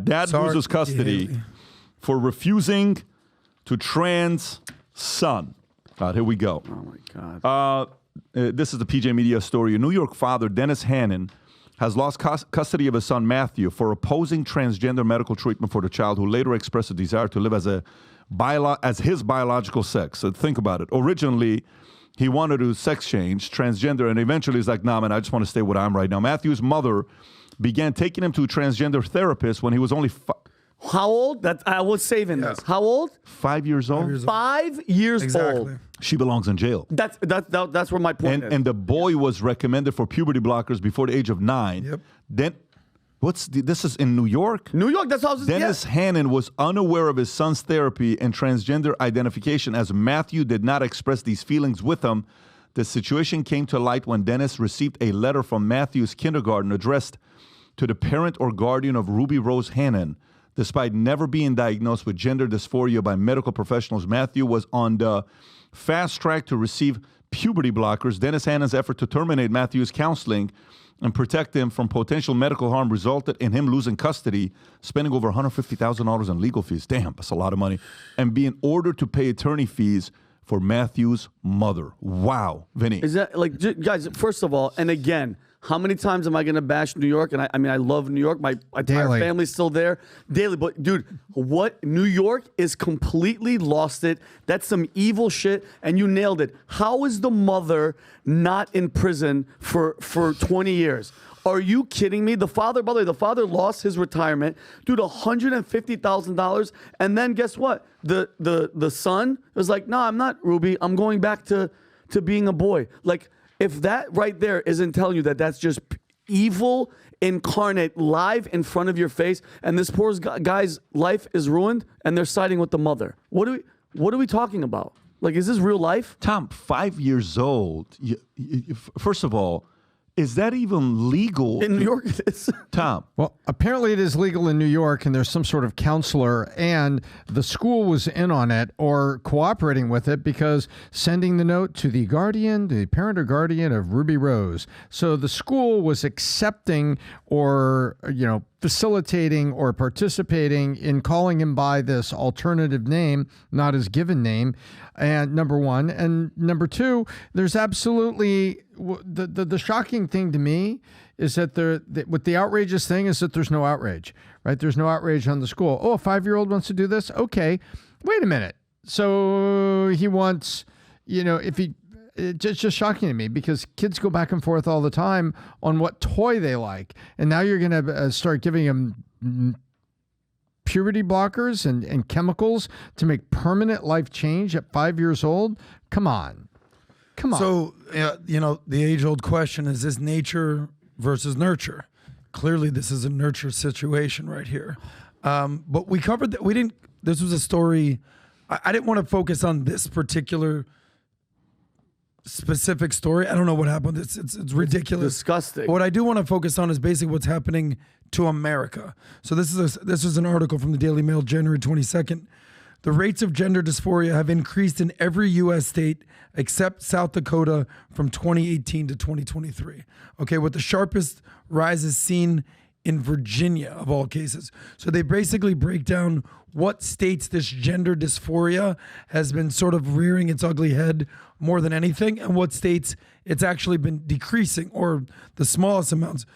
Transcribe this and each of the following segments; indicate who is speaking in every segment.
Speaker 1: Dad loses custody for refusing to trans son. Here we go.
Speaker 2: Oh, my God.
Speaker 1: This is the PJ Media story. A New York father, Dennis Hannon, has lost custody of his son, Matthew, for opposing transgender medical treatment for the child, who later expressed a desire to live as his biological sex. So think about it. Originally, he wanted to sex change, transgender, and eventually he's like, nah, man, I just want to stay where I am right now. Matthew's mother began taking him to a transgender therapist when he was only
Speaker 2: How old? I was saving this. How old?
Speaker 1: 5 years old.
Speaker 2: 5 years old.
Speaker 1: She belongs in jail.
Speaker 2: That's where my point is.
Speaker 1: And the boy was recommended for puberty blockers before the age of 9.
Speaker 3: Yep.
Speaker 1: Then, this is in New York?
Speaker 2: New York, that's how
Speaker 1: Dennis Hannon was unaware of his son's therapy and transgender identification, as Matthew did not express these feelings with him. The situation came to light when Dennis received a letter from Matthew's kindergarten addressed to the parent or guardian of Ruby Rose Hannon. Despite never being diagnosed with gender dysphoria by medical professionals, Matthew was on the fast track to receive puberty blockers. Dennis Hannon's effort to terminate Matthew's counseling and protect him from potential medical harm resulted in him losing custody, spending over $150,000 in legal fees. Damn, that's a lot of money. And being ordered to pay attorney fees for Matthew's mother. Wow, Vinny.
Speaker 2: Is that like, guys, first of all, and again, how many times am I going to bash New York? And I mean, I love New York. My entire family's still there daily. But, dude, what? New York is completely lost it. That's some evil shit. And you nailed it. How is the mother not in prison for 20 years? Are you kidding me? The father, by the way, the father lost his retirement, dude, $150,000. And then guess what? The son was like, no, I'm not Ruby. I'm going back to being a boy. Like, if that right there isn't telling you that that's just evil incarnate live in front of your face, and this poor guy's life is ruined, and they're siding with the mother. What are we talking about? Like, is this real life?
Speaker 1: Tom, 5 years old. First of all, is that even legal?
Speaker 2: In New York, it is.
Speaker 1: Tom.
Speaker 4: Well, apparently it is legal in New York, and there's some sort of counselor, and the school was in on it or cooperating with it because sending the note to the guardian, the parent or guardian of Ruby Rose. So the school was accepting or, facilitating or participating in calling him by this alternative name, not his given name, and number one. And number two, there's absolutely the shocking thing to me is that what the outrageous thing is that there's no outrage, right? There's no outrage on the school. Oh, a 5-year-old wants to do this? Okay, wait a minute. So he wants, it's just shocking to me because kids go back and forth all the time on what toy they like. And now you're going to start giving them puberty blockers and chemicals to make permanent life change at 5 years old. Come on.
Speaker 3: So, the age-old question is this nature versus nurture? Clearly, this is a nurture situation right here. But we covered that. This was a story. I didn't want to focus on this particular specific story. I don't know what happened. It's ridiculous.
Speaker 2: It's disgusting.
Speaker 3: What I do want to focus on is basically what's happening to America. So this is an article from the Daily Mail, January 22nd. The rates of gender dysphoria have increased in every U.S. state except South Dakota from 2018 to 2023. Okay, with the sharpest rises seen in Virginia, of all cases. So they basically break down what states this gender dysphoria has been sort of rearing its ugly head more than anything, and what states it's actually been decreasing, or the smallest amounts.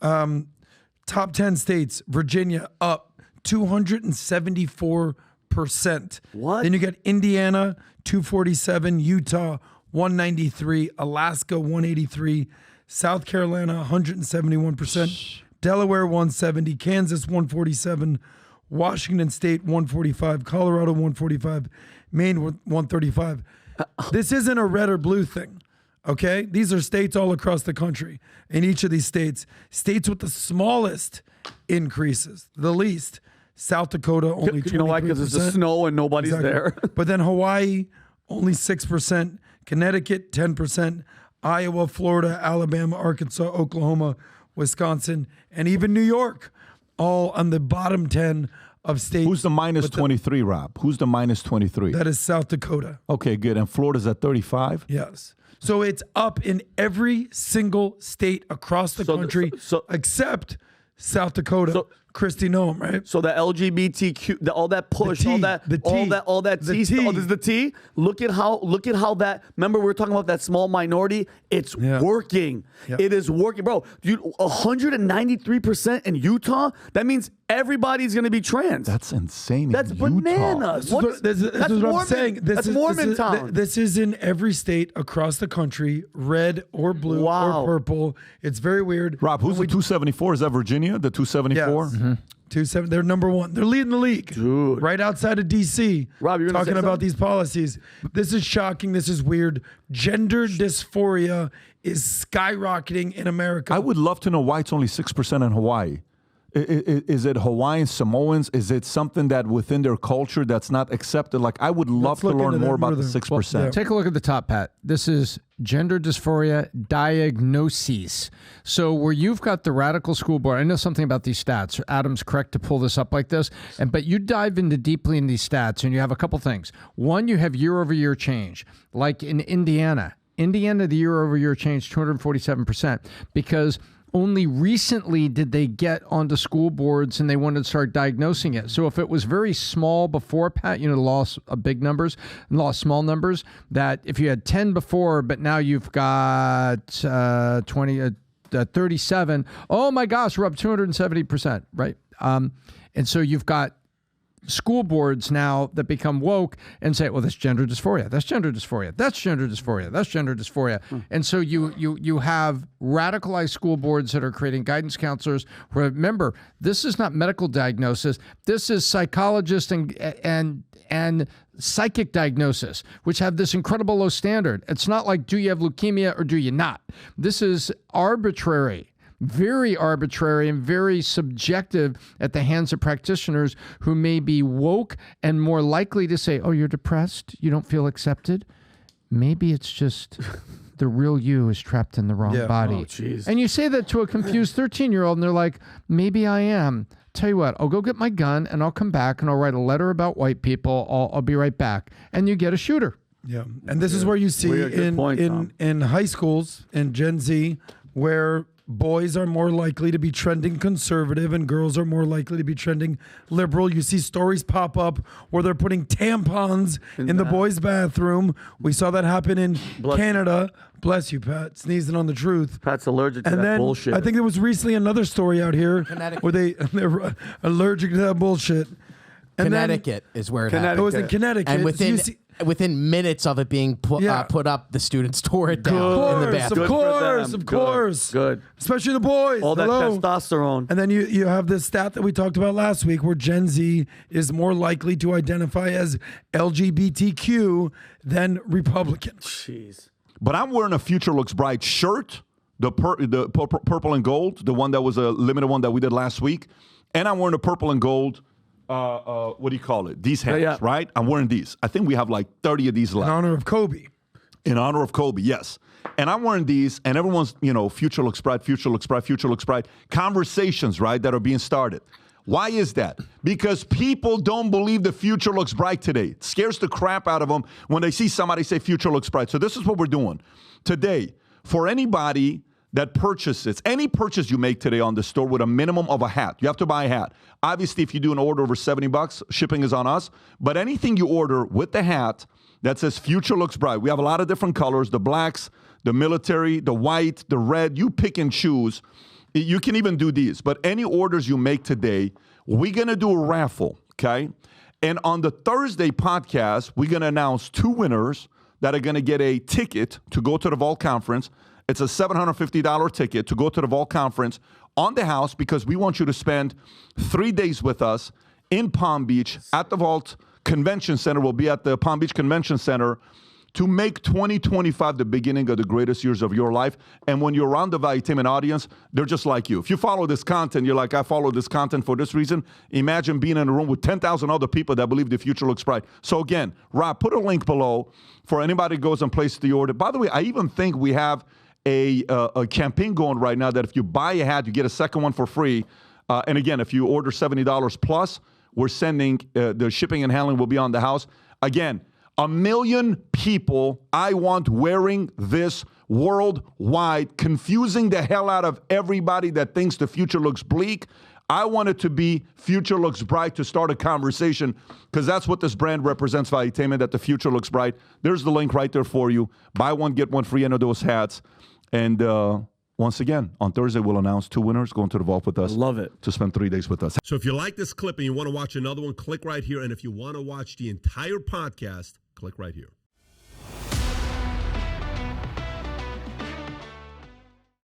Speaker 3: Top 10 states, Virginia up 274%.
Speaker 2: What?
Speaker 3: Then you got Indiana, 247, Utah, 193, Alaska, 183, South Carolina, 171%, Delaware, 170, Kansas, 147, Washington State, 145, Colorado, 145, Maine, 135. This isn't a red or blue thing, okay? These are states all across the country. In each of these states with the smallest increases, the least, South Dakota, only 23%.
Speaker 2: You know why? Because it's the snow and nobody's there.
Speaker 3: But then Hawaii, only 6%, Connecticut, 10%, Iowa, Florida, Alabama, Arkansas, Oklahoma, Wisconsin, and even New York, all on the bottom 10 of states.
Speaker 1: Who's the minus 23, Rob? Who's the minus 23?
Speaker 3: That is South Dakota.
Speaker 1: Okay, good. And Florida's at 35?
Speaker 3: Yes. So it's up in every single state across the country except South Dakota, Christy Noam, right?
Speaker 2: So the LGBTQ, all that push, all that T. Oh, this is the T. Look at how that. Remember, we were talking about that small minority. It's working. Yep. It is working, bro. Dude, 193% in Utah. That means everybody's going to be trans.
Speaker 1: That's insane.
Speaker 2: That's bananas.
Speaker 3: This is what I'm saying.
Speaker 2: That's Mormon town.
Speaker 3: This is in every state across the country, red or blue or purple. It's very weird.
Speaker 1: Rob, who's the 274? Is that Virginia? The 274?
Speaker 3: Yes. 270. They're number one. They're leading the league.
Speaker 2: Dude.
Speaker 3: Right outside of D.C.
Speaker 2: Rob, you're
Speaker 3: talking about these policies. This is shocking. This is weird. Gender dysphoria is skyrocketing in America.
Speaker 1: I would love to know why it's only 6% in Hawaii. Is it Hawaiian Samoans? Is it something that within their culture that's not accepted? Like, I would love to learn more about the 6%.
Speaker 4: Well, take a look at the top, Pat. This is gender dysphoria diagnoses. So where you've got the radical school board, I know something about these stats. Adam's correct to pull this up like this, but you dive into deeply in these stats, and you have a couple things. One, you have year-over-year change. Like in Indiana, the year-over-year change 247% because only recently did they get onto school boards and they wanted to start diagnosing it. So if it was very small before, Pat, lost big numbers, lost small numbers, that if you had 10 before, but now you've got 37, oh my gosh, we're up 270%, right? And so you've got school boards now that become woke and say, well, that's gender dysphoria. That's gender dysphoria. That's gender dysphoria. That's gender dysphoria. And so you have radicalized school boards that are creating guidance counselors. Remember, this is not medical diagnosis. This is psychologist and psychic diagnosis, which have this incredible low standard. It's not like, do you have leukemia or do you not? This is arbitrary. Very arbitrary and very subjective at the hands of practitioners who may be woke and more likely to say, oh, you're depressed, you don't feel accepted. Maybe it's just the real you is trapped in the wrong body.
Speaker 2: Oh, geez.
Speaker 4: And you say that to a confused 13-year-old and they're like, maybe I am. Tell you what, I'll go get my gun and I'll come back and I'll write a letter about white people. I'll be right back. And you get a shooter.
Speaker 3: Yeah. And this is where you see in high schools and Gen Z where boys are more likely to be trending conservative and girls are more likely to be trending liberal. You see stories pop up where they're putting tampons in the boys' bathroom. We saw that happen in Canada. Bless you, Pat. Sneezing on the truth.
Speaker 2: Pat's allergic to that bullshit.
Speaker 3: I think there was recently another story out here where they're allergic to that bullshit. And
Speaker 5: Connecticut is where it happened.
Speaker 3: It was in Connecticut.
Speaker 5: And within minutes of it being put up, the students tore it down in the bathroom.
Speaker 3: Of course.
Speaker 2: Good.
Speaker 3: Especially the boys.
Speaker 2: All that testosterone.
Speaker 3: And then you have this stat that we talked about last week where Gen Z is more likely to identify as LGBTQ than Republican.
Speaker 2: Jeez.
Speaker 1: But I'm wearing a Future Looks Bright shirt, the purple and gold, the one that was a limited one that we did last week. And I'm wearing a purple and gold what do you call it? These hats, right? I'm wearing these. I think we have like 30 of these left.
Speaker 3: In honor of Kobe.
Speaker 1: In honor of Kobe, yes. And I'm wearing these, and everyone's, future looks bright, future looks bright, future looks bright. Conversations, right, that are being started. Why is that? Because people don't believe the future looks bright today. It scares the crap out of them when they see somebody say future looks bright. So this is what we're doing. Today, for anybody that purchases, any purchase you make today on the store with a minimum of a hat, you have to buy a hat. Obviously, if you do an order over $70, shipping is on us. But anything you order with the hat that says future looks bright, we have a lot of different colors, the blacks, the military, the white, the red, you pick and choose. You can even do these. But any orders you make today, we're going to do a raffle, okay? And on the Thursday podcast, we're going to announce 2 winners that are going to get a ticket to go to the Vault Conference. It's a $750 ticket to go to the Vault Conference on the house because we want you to spend 3 days with us in Palm Beach at the Vault Convention Center. We'll be at the Palm Beach Convention Center to make 2025 the beginning of the greatest years of your life. And when you're around the Valuetainment audience, they're just like you. If you follow this content, you're like, I follow this content for this reason. Imagine being in a room with 10,000 other people that believe the future looks bright. So again, Rob, put a link below for anybody who goes and places the order. By the way, I even think we have a campaign going right now that if you buy a hat, you get a second one for free. And again, if you order $70 plus, we're sending the shipping and handling will be on the house. Again, 1 million people I want wearing this worldwide, confusing the hell out of everybody that thinks the future looks bleak. I want it to be future looks bright to start a conversation, because that's what this brand represents, Valuetainment, that the future looks bright. There's the link right there for you. Buy one, get one free, of those hats. And once again, on Thursday, we'll announce 2 winners going to the vault with us.
Speaker 2: I love it.
Speaker 1: To spend 3 days with us.
Speaker 6: So if you like this clip and you want to watch another one, click right here. And if you want to watch the entire podcast, click right here.